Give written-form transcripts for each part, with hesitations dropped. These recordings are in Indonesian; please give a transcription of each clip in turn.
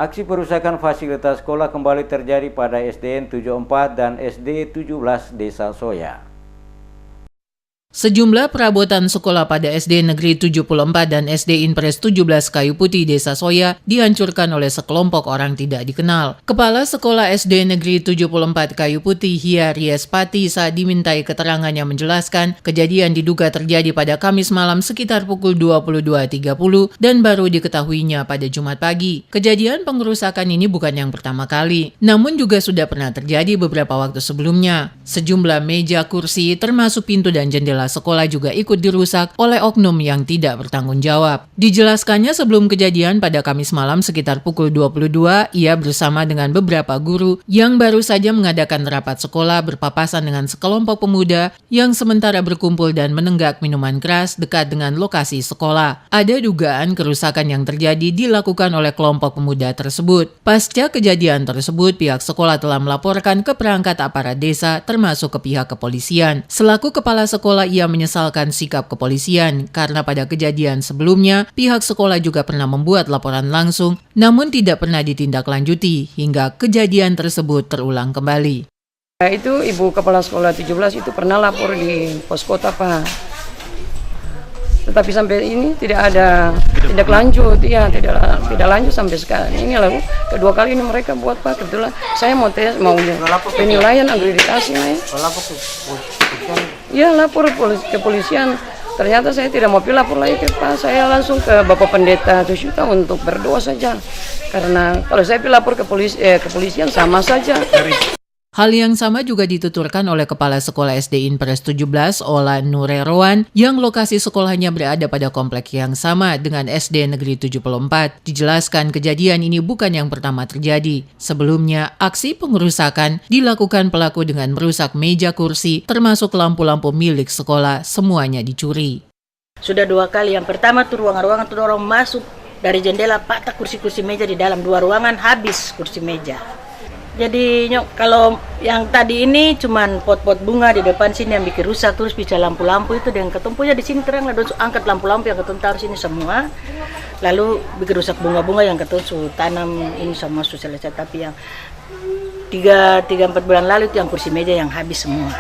Aksi perusakan fasilitas sekolah kembali terjadi pada SDN 74 dan SD 17 Desa Soya. Sejumlah perabotan sekolah pada SD Negeri 74 dan SD Impres 17 Kayu Putih Desa Soya dihancurkan oleh sekelompok orang tidak dikenal. Kepala Sekolah SD Negeri 74 Kayu Putih Hia Riespati saat dimintai keterangannya menjelaskan kejadian diduga terjadi pada Kamis malam sekitar pukul 22.30 dan baru diketahuinya pada Jumat pagi. Kejadian pengerusakan ini bukan yang pertama kali, namun juga sudah pernah terjadi beberapa waktu sebelumnya. Sejumlah meja, kursi, termasuk pintu dan jendela sekolah juga ikut dirusak oleh oknum yang tidak bertanggung jawab. Dijelaskannya sebelum kejadian pada Kamis malam sekitar pukul 22, ia bersama dengan beberapa guru yang baru saja mengadakan rapat sekolah berpapasan dengan sekelompok pemuda yang sementara berkumpul dan menenggak minuman keras dekat dengan lokasi sekolah. Ada dugaan kerusakan yang terjadi dilakukan oleh kelompok pemuda tersebut. Pasca kejadian tersebut, pihak sekolah telah melaporkan ke perangkat aparat desa termasuk ke pihak kepolisian. Selaku kepala sekolah, ia menyesalkan sikap kepolisian karena pada kejadian sebelumnya pihak sekolah juga pernah membuat laporan langsung namun tidak pernah ditindaklanjuti hingga kejadian tersebut terulang kembali. Itu Ibu Kepala Sekolah 17 itu pernah lapor di pos kota Pak. Tetapi sampai ini tidak ada tindak lanjut, ya tidak lanjut sampai sekarang. Ini lalu kedua kali ini mereka buat Pak. Kebetulan saya mau penilaian akreditasi nih. Ya lapor ke polisian. Ternyata saya tidak mau lapor lagi ke Pak. Saya langsung ke Bapak Pendeta Tusyuta untuk berdoa saja. Karena kalau saya lapor ke kepolisian sama saja. Hal yang sama juga dituturkan oleh Kepala Sekolah SD Impres 17 Ola Nurerowan yang lokasi sekolahnya berada pada komplek yang sama dengan SD Negeri 74. Dijelaskan kejadian ini bukan yang pertama terjadi. Sebelumnya, aksi pengerusakan dilakukan pelaku dengan merusak meja kursi termasuk lampu-lampu milik sekolah, semuanya dicuri. Sudah dua kali, yang pertama tuh ruangan-ruangan tuh orang masuk dari jendela, patah kursi-kursi meja di dalam, dua ruangan habis kursi meja. Jadi kalau yang tadi ini cuman pot-pot bunga di depan sini yang bikin rusak, terus bisa lampu-lampu itu dengan ketumpunya di sini terang, lalu angkat lampu-lampu yang ketum taruh sini semua, lalu bikin rusak bunga-bunga yang ketum tanam ini semua susah selesai. Tapi yang 3-4 bulan lalu itu yang kursi meja yang habis semua.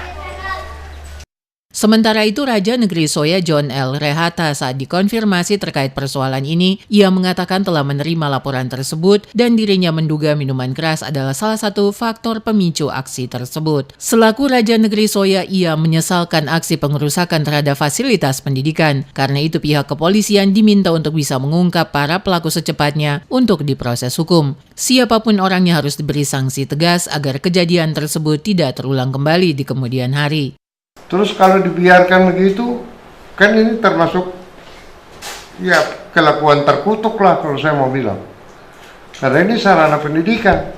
Sementara itu, Raja Negeri Soya John L. Rehata saat dikonfirmasi terkait persoalan ini, ia mengatakan telah menerima laporan tersebut dan dirinya menduga minuman keras adalah salah satu faktor pemicu aksi tersebut. Selaku Raja Negeri Soya, ia menyesalkan aksi pengerusakan terhadap fasilitas pendidikan. Karena itu pihak kepolisian diminta untuk bisa mengungkap para pelaku secepatnya untuk diproses hukum. Siapapun orangnya harus diberi sanksi tegas agar kejadian tersebut tidak terulang kembali di kemudian hari. Terus kalau dibiarkan begitu, kan ini termasuk ya kelakuan terkutuk lah kalau saya mau bilang. Karena ini sarana pendidikan.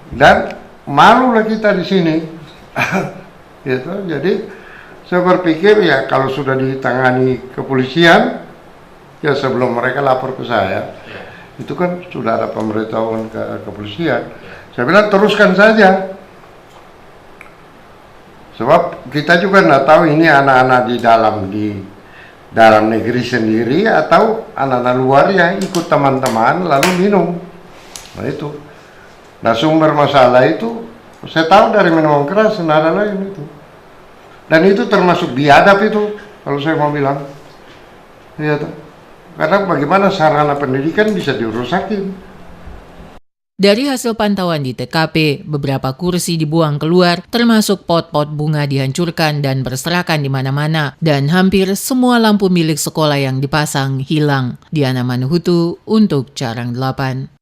Dan malulah kita di sini. Gitu. Jadi saya berpikir ya kalau sudah ditangani kepolisian, ya sebelum mereka lapor ke saya, itu kan sudah ada pemberitahuan ke kepolisian. Saya bilang teruskan saja. Sebab kita juga nggak tahu ini anak-anak di dalam negeri sendiri atau anak-anak luar yang ikut teman-teman lalu minum. Nah itu. Nah sumber masalah itu saya tahu dari minuman keras, nggak ada lain itu. Dan itu termasuk biadab itu kalau saya mau bilang. Ya, karena bagaimana sarana pendidikan bisa dirusakin. Dari hasil pantauan di TKP, beberapa kursi dibuang keluar, termasuk pot-pot bunga dihancurkan dan berserakan di mana-mana, dan hampir semua lampu milik sekolah yang dipasang hilang. Diana Manuhutu untuk Carang 8.